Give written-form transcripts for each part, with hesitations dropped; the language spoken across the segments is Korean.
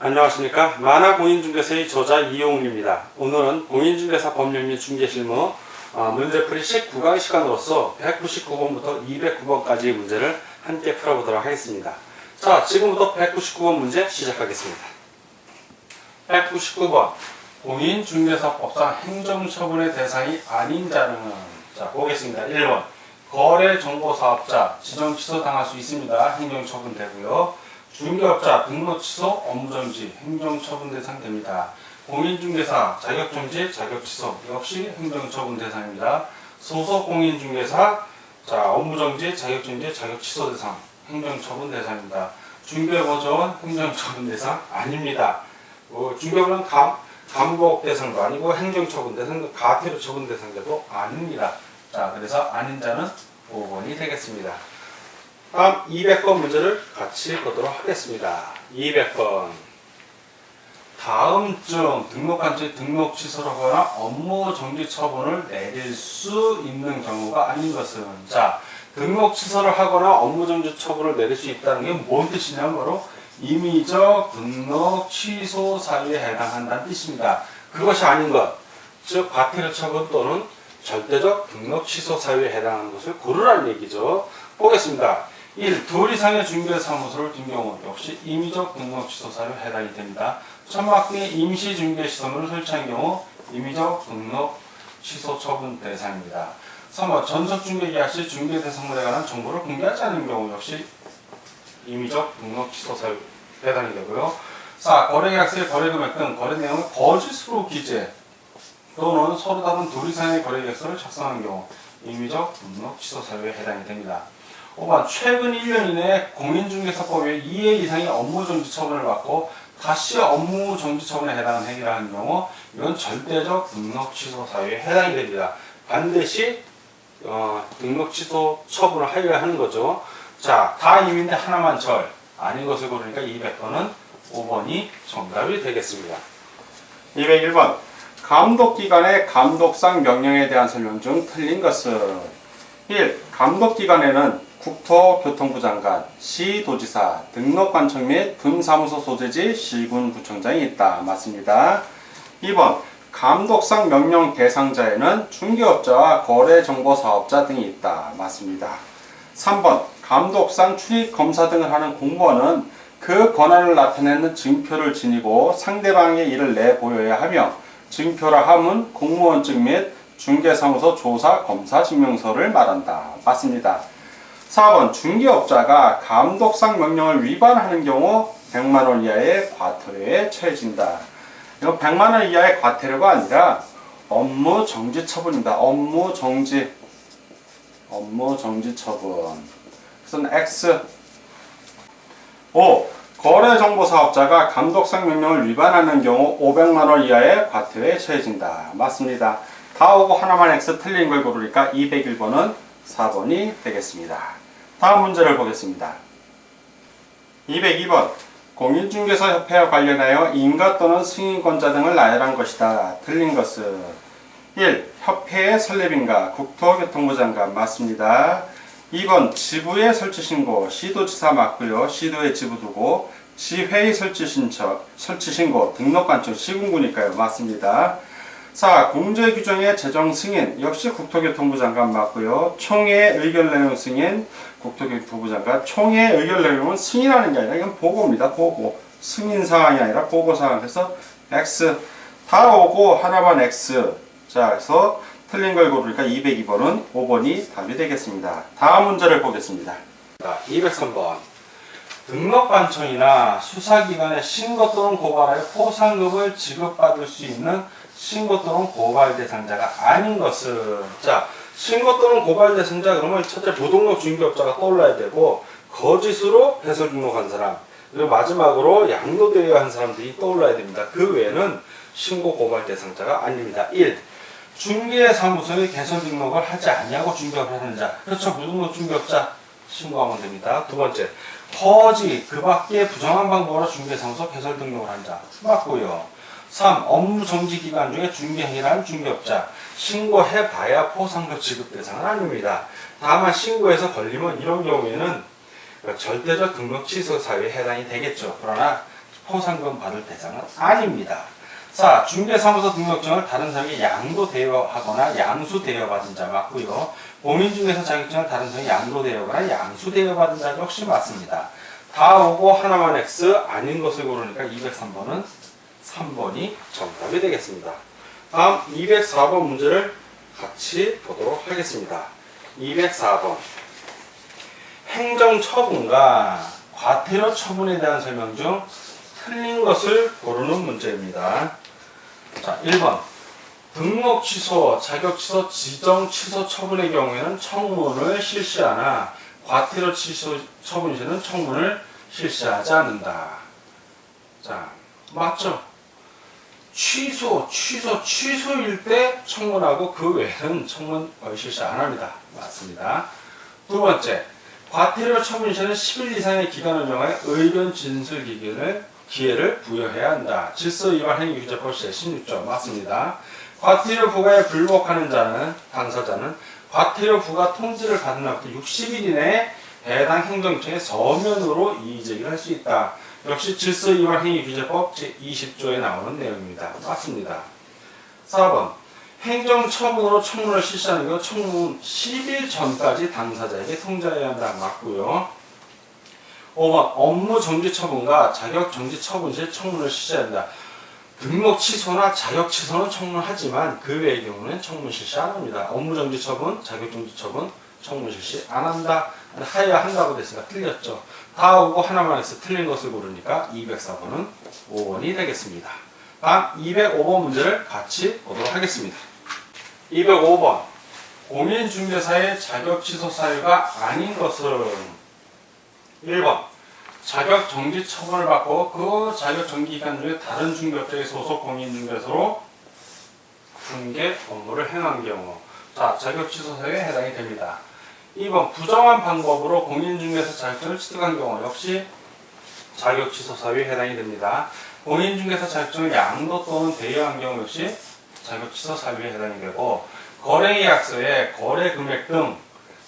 안녕하십니까. 만화공인중개사의 저자 이용훈입니다. 오늘은 공인중개사 법률 및 중개실무 문제풀이 19강 시간으로서 199번부터 209번까지의 문제를 함께 풀어보도록 하겠습니다. 자, 지금부터 199번 문제 시작하겠습니다. 199번 공인중개사법상 행정처분의 대상이 아닌 자는, 자 보겠습니다. 1번 거래정보사업자 지정 취소당할 수 있습니다. 행정처분 되고요. 중개업자 등록 취소, 업무정지, 행정처분 대상 됩니다. 공인중개사 자격정지, 자격취소 역시 행정처분 대상입니다. 소속공인중개사 업무정지, 자격정지, 자격취소 대상 행정처분 대상입니다. 중개보조원 행정처분 대상 아닙니다. 중개보는 감독 대상도 아니고 행정처분 대상, 가태료 처분 대상자도 아닙니다. 자, 그래서 아닌 자는 5번이 되겠습니다. 다음 200번 문제를 같이 보도록 하겠습니다. 200번 다음 중 등록한지 등록 취소를 하거나 업무 정지 처분을 내릴 수 있는 경우가 아닌 것은, 자 등록 취소를 하거나 업무 정지 처분을 내릴 수 있다는 게 뭔 뜻이냐면 바로 임의적 등록 취소 사유에 해당한다는 뜻입니다. 그것이 아닌 것, 즉 과태료 처분 또는 절대적 등록 취소 사유에 해당하는 것을 고르라는 얘기죠. 보겠습니다. 1. 둘 이상의 중개사무소를 둔 경우 역시 임의적 등록 취소 사유에 해당이 됩니다. 천막 등의 임시 중개시설물을 설치한 경우 임의적 등록 취소 처분 대상입니다. 3번 전속 중개 계약 시 중개 대상물에 관한 정보를 공개하지 않는 경우 역시 임의적 등록 취소 사유 해당이 되고요. 4. 거래계약서의 거래금액 등 거래 내용을 거짓으로 기재 또는 서로 다른 둘 이상의 거래계약서를 작성한 경우 임의적 등록 취소 사유에 해당이 됩니다. 5번 최근 1년 이내에 공인중개사법에 2회 이상의 업무정지 처분을 받고 다시 업무정지 처분에 해당하는 행위를 하는 경우 이건 절대적 등록 취소 사유에 해당이 됩니다. 반드시 등록 취소 처분을 하여야 하는 거죠. 자, 다 임인데 하나만 절 아닌 것을 고르니까 200번은 5번이 정답이 되겠습니다. 201번 감독기관의 감독상 명령에 대한 설명 중 틀린 것은 1. 감독기관에는 국토교통부 장관, 시도지사, 등록관청 및 분사무소 소재지 시군구청장이 있다. 맞습니다. 2번 감독상 명령 대상자에는 중개업자와 거래정보사업자 등이 있다. 맞습니다. 3번 감독상 출입검사 등을 하는 공무원은 그 권한을 나타내는 증표를 지니고 상대방의 일을 내보여야 하며 증표라 함은 공무원증 및 중개사무소 조사 검사 증명서를 말한다. 맞습니다. 4번 중개업자가 감독상 명령을 위반하는 경우 100만원 이하의 과태료에 처해진다. 이건 500만원 이하의 과태료가 아니라 업무정지 처분입니다. 업무정지 처분. 그래서 X. 5. 거래정보사업자가 감독상 명령을 위반하는 경우 500만원 이하의 과태료에 처해진다. 맞습니다. 다 오고 하나만 X 틀린 걸 고르니까 201번은 4번이 되겠습니다. 다음 문제를 보겠습니다. 202번 공인중개사협회와 관련하여 인가 또는 승인권자 등을 나열한 것이다. 틀린 것은 1. 협회의 설립인가 국토교통부 장관 맞습니다. 2번 지부의 설치신고 시도지사 맞고요. 시도에 지부 두고 지회의 설치신고 등록관청 시군구니까요. 맞습니다. 4. 공제규정의 제정 승인 역시 국토교통부 장관 맞고요. 총회 의견 내용 승인 국토교통부 장관. 총회 의견 내용은 승인하는 게 아니라 이건 보고입니다. 보고. 승인 사항이 아니라 보고 사항. 그래서 X. 다 오고 하나만 X. 자, 그래서 틀린 걸 고르니까 202번은 5번이 답이 되겠습니다. 다음 문제를 보겠습니다. 203번 등록관청이나 수사기관에 신고 또는 고발하여 포상금을 지급받을 수 있는 신고 또는 고발 대상자가 아닌 것은, 자 신고 또는 고발 대상자 그러면 첫째 부등록 중개업자가 떠올라야 되고 거짓으로 해설 등록한 사람 그리고 마지막으로 양도되어야 한 사람들이 떠올라야 됩니다. 그 외에는 신고 고발 대상자가 아닙니다. 1. 중개사무소에 개설 등록을 하지 아니하고 중개업을 하는 자 그렇죠. 부등록 중개업자 신고하면 됩니다. 두 번째 거짓 그 밖에 부정한 방법으로 중개사무소 개설 등록을 한 자 맞고요. 3. 업무 정지 기간 중에 중개행위를 한 중개업자 신고해봐야 포상금 지급 대상은 아닙니다. 다만 신고해서 걸리면 이런 경우에는 절대적 등록 취소 사유에 해당이 되겠죠. 그러나 포상금 받을 대상은 아닙니다. 자, 중개사무소 등록증을 다른 사람에게 양도 대여하거나 양수 대여받은 자 맞고요. 공인중개사 자격증을 다른 사람에게 양도 대여하거나 양수 대여받은 자 역시 맞습니다. 다 오고 하나만 X 아닌 것을 고르니까 203번은 3번이 정답이 되겠습니다. 다음 204번 문제를 같이 보도록 하겠습니다. 204번 행정처분과 과태료 처분에 대한 설명 중 틀린 것을 고르는 문제입니다. 자, 1번 등록 취소, 자격 취소, 지정 취소 처분의 경우에는 청문을 실시하나 과태료 취소 처분 시에는 청문을 실시하지 않는다. 자, 맞죠? 취소일 때 청문하고 그 외에는 청문 실시 안 합니다. 맞습니다. 두 번째, 과태료 처분 시에는 10일 이상의 기간을 정하여 의견 진술 기회를 부여해야 한다. 질서 위반 행위 규제법 제16조 맞습니다. 과태료 부과에 불복하는 자는 당사자는 과태료 부과 통지를 받은 날부터 60일 이내에 해당 행정처에 서면으로 이의제기를 할 수 있다. 역시 질서 위반 행위 규제법 제20조에 나오는 내용입니다. 맞습니다. 4번 행정처분으로 청문을 실시하는 경우 청문 10일 전까지 당사자에게 통지해야 한다. 맞고요. 5번 업무 정지 처분과 자격 정지 처분 시 청문을 실시해야 한다. 등록 취소나 자격 취소는 청문하지만 그 외의 경우는 청문 실시 안 합니다. 업무 정지 처분, 자격 정지 처분, 청문 실시 안 한다. 하여야 한다고 됐으니까 틀렸죠. 다 오고 하나만 해서 틀린 것을 고르니까 204번은 5번이 되겠습니다. 다음 205번 문제를 같이 보도록 하겠습니다. 205번 공인중개사의 자격 취소 사유가 아닌 것은 1번 자격 정지 처분을 받고 그 자격 정지 기간 중에 다른 중개업자의 소속 공인중개사로 중개 업무를 행한 경우 자, 자격 취소 사유에 해당이 됩니다. 2번 부정한 방법으로 공인중개사 자격증을 취득한 경우 역시 자격 취소 사유에 해당이 됩니다. 공인중개사 자격증을 양도 또는 대여한 경우 역시 자격 취소 사유에 해당이 되고 거래계약서에 거래 금액 등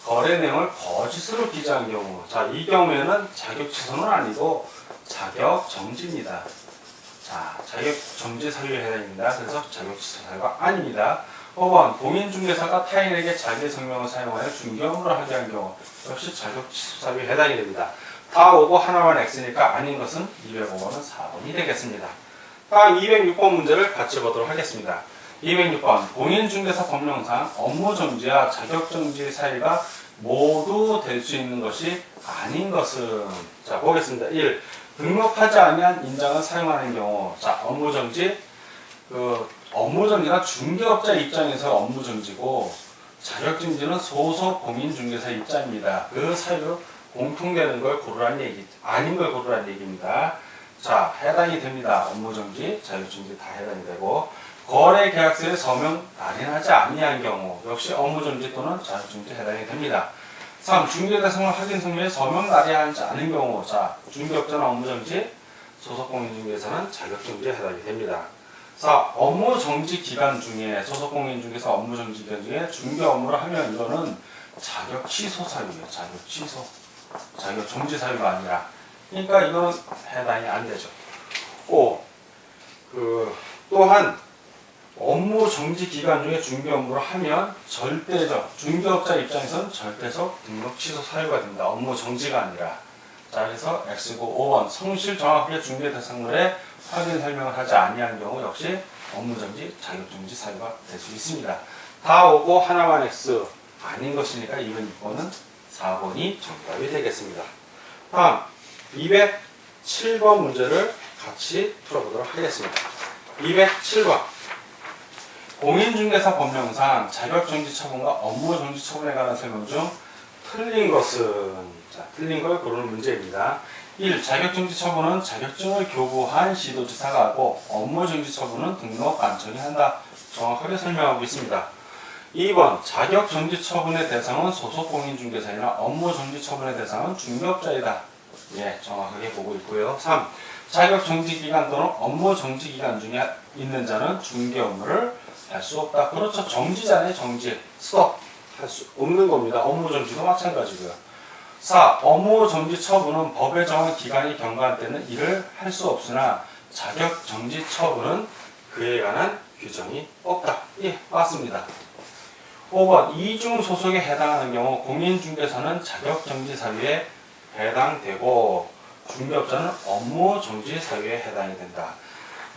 거래 내용을 거짓으로 기재한 경우 자, 이 경우에는 자격 취소는 아니고 자격 정지입니다. 자, 자격 정지 사유에 해당입니다. 그래서 자격 취소 사유가 아닙니다. 5번 공인중개사가 타인에게 자기의 성명을 사용하여 중개업무를 하게 한 경우 역시 자격 취소 사유에 해당이 됩니다. 다 오고 하나만 X니까 아닌 것은 205번은 4번이 되겠습니다. 다음 206번 문제를 같이 보도록 하겠습니다. 206번 공인중개사 법령상 업무정지와 자격정지 사유가 모두 될 수 있는 것이 아닌 것은 자 보겠습니다. 1. 등록하지 아니한 인장을 사용하는 경우 자 업무정지 업무정지가 중개업자 입장에서 업무정지고 자격정지는 소속 공인중개사 입장입니다. 그 사유 공통되는 걸 고르라는 얘기 아닌 걸 고르라는 얘기입니다. 자 해당이 됩니다. 업무정지, 자격정지 다 해당이 되고 거래 계약서에 서명 날인하지 아니한 경우 역시 업무정지 또는 자격정지 해당이 됩니다. 3. 중개대상을 확인 성명에 서명 날인하지 않은 경우 자 중개업자는 업무정지, 소속공인중개사는 자격정지에 해당이 됩니다. 4. 업무정지 기간 중에 소속공인중개사 업무정지 기간 중에 중개 업무를 하면 이거는 자격 취소 사유예요. 자격 취소, 자격 정지 사유가 아니라 그러니까 이거는 해당이 안 되죠. 5. 또한 업무 정지 기간 중에 중개 업무를 하면 절대적, 중개업자 입장에서는 절대적 등록 취소 사유가 됩니다. 업무 정지가 아니라. 자, 그래서 X고 5번 성실 정확하게 중개 대상물에 확인 설명을 하지 아니한 경우 역시 업무 정지, 자격 정지 사유가 될 수 있습니다. 다 오고 하나만 X 아닌 것이니까 206번은 4번이 정답이 되겠습니다. 다음 207번 문제를 같이 풀어보도록 하겠습니다. 207번 공인중개사 법령상 자격정지 처분과 업무정지 처분에 관한 설명 중 틀린 것은 자, 틀린 걸 고르는 문제입니다. 1. 자격정지 처분은 자격증을 교부한 시도지사가 하고 업무정지 처분은 등록관청이 한다. 정확하게 설명하고 있습니다. 2번 자격정지 처분의 대상은 소속공인중개사이나 업무정지 처분의 대상은 중개업자이다. 예, 정확하게 보고 있고요. 3. 자격정지 기간 또는 업무정지 기간 중에 있는 자는 중개 업무를 할 수 없다. 그렇죠. 정지잖아요. 정지. 스톱. 할 수 없는 겁니다. 업무정지도 마찬가지고요. 4. 업무 정지 처분은 법에 정한 기간이 경과한 때는 이를 할 수 없으나 자격 정지 처분은 그에 관한 규정이 없다. 예, 맞습니다. 5번 이중 소속에 해당하는 경우 공인중개사는 자격 정지 사유에 해당되고 중개업자는 업무 정지 사유에 해당이 된다.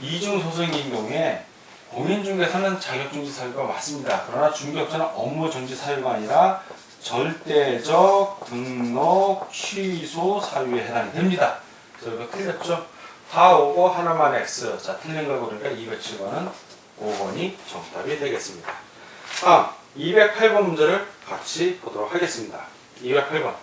이중 소속인 경우에 공인중개사는 자격 정지 사유가 맞습니다. 그러나 중개업자는 업무 정지 사유가 아니라 절대적 등록 취소 사유에 해당이 됩니다. 그래서 이거 틀렸죠? 다 오고 하나만 X. 자, 틀린 걸 고르니까 207번은 5번이 정답이 되겠습니다. 다음 208번 문제를 같이 보도록 하겠습니다. 208번.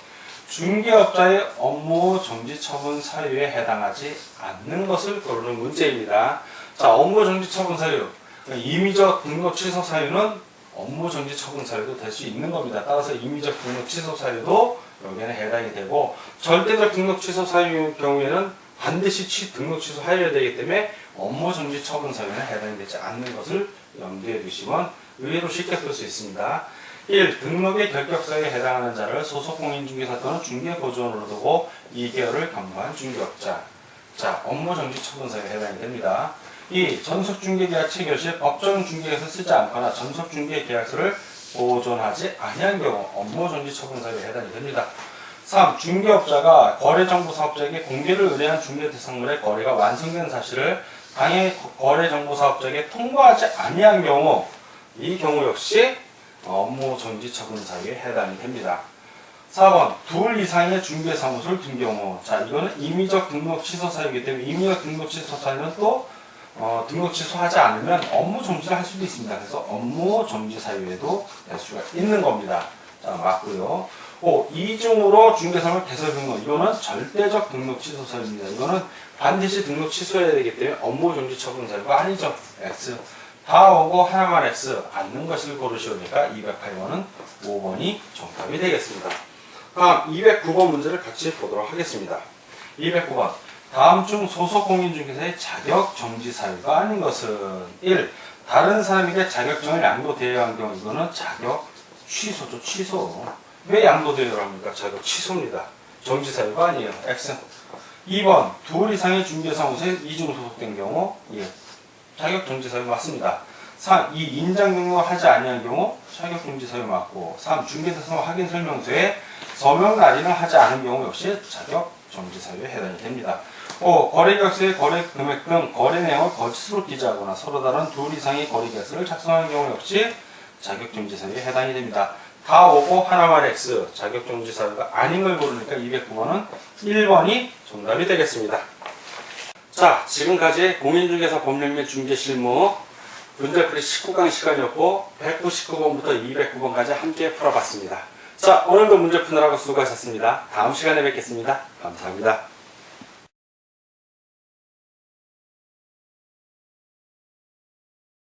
중개업자의 업무 정지 처분 사유에 해당하지 않는 것을 고르는 문제입니다. 자, 업무 정지 처분 사유. 임의적 등록 취소 사유는 업무 정지 처분 사유도 될 수 있는 겁니다. 따라서 임의적 등록 취소 사유도 여기에는 해당이 되고 절대적 등록 취소 사유의 경우에는 반드시 등록 취소하여야 되기 때문에 업무 정지 처분 사유는 해당이 되지 않는 것을 염두에 두시면 의외로 쉽게 풀 수 있습니다. 1. 등록의 결격사유에 해당하는 자를 소속 공인중개사 또는 중개보조원으로 두고 2개월을 경과한 중개업자. 자, 업무 정지 처분 사유에 해당이 됩니다. 2. 전속중개계약 체결 시 법정 중개에서 쓰지 않거나 전속중개계약서를 보존하지 아니한 경우 업무 정지 처분 사유에 해당이 됩니다. 3. 중개업자가 거래정보사업자에게 공개를 의뢰한 중개대상물의 거래가 완성된 사실을 당해 거래정보사업자에게 통보하지 아니한 경우 이 경우 역시 업무 정지 처분 사유에 해당이 됩니다. 4번 둘 이상의 중개사무소를 둔 경우 자 이거는 임의적 등록 취소 사유이기 때문에 임의적 등록 취소 사유는 또 등록 취소하지 않으면 업무 정지를 할 수도 있습니다. 그래서 업무 정지 사유에도 될 수가 있는 겁니다. 자 맞고요. 5. 이중으로 중개사물 개설 등록 이거는 절대적 등록 취소 사유입니다. 이거는 반드시 등록 취소해야 되기 때문에 업무 정지 처분 사유가 아니죠. X. 다 오고 하나만 X 않는 것을 고르시오니까 208번은 5번이 정답이 되겠습니다. 다음 209번 문제를 같이 보도록 하겠습니다. 209번 다음 중 소속 공인중개사의 자격 정지 사유가 아닌 것은 1. 다른 사람에게 자격증을 양도대여한 경우 이거는 자격 취소죠. 취소. 왜 양도대여를 합니까? 자격 취소입니다. 정지 사유가 아니에요. X. 2번 둘 이상의 중개사무소에 이중 소속된 경우 예. 자격 정지 사유 맞습니다. 3. 이 인장 등록하지 아니한 경우 자격 정지 사유 맞고 3. 중개대상 확인 설명서에 서명 날인을 하지 않은 경우 역시 자격 정지 사유에 해당이 됩니다. 5. 거래계약서의 거래 금액 등 거래 내용을 거짓으로 기재하거나 서로 다른 둘 이상의 거래계약서를 작성하는 경우 역시 자격 정지 사유에 해당이 됩니다. 다 오고 하나만 X 자격 정지 사유가 아닌 걸 고르니까 209번은 1번이 정답이 되겠습니다. 자, 지금까지 공인중개사 법률 및 중개 실무 문제풀이 19강 시간이었고 199번부터 209번까지 함께 풀어봤습니다. 자, 오늘도 문제 푸느라고 수고하셨습니다. 다음 시간에 뵙겠습니다. 감사합니다.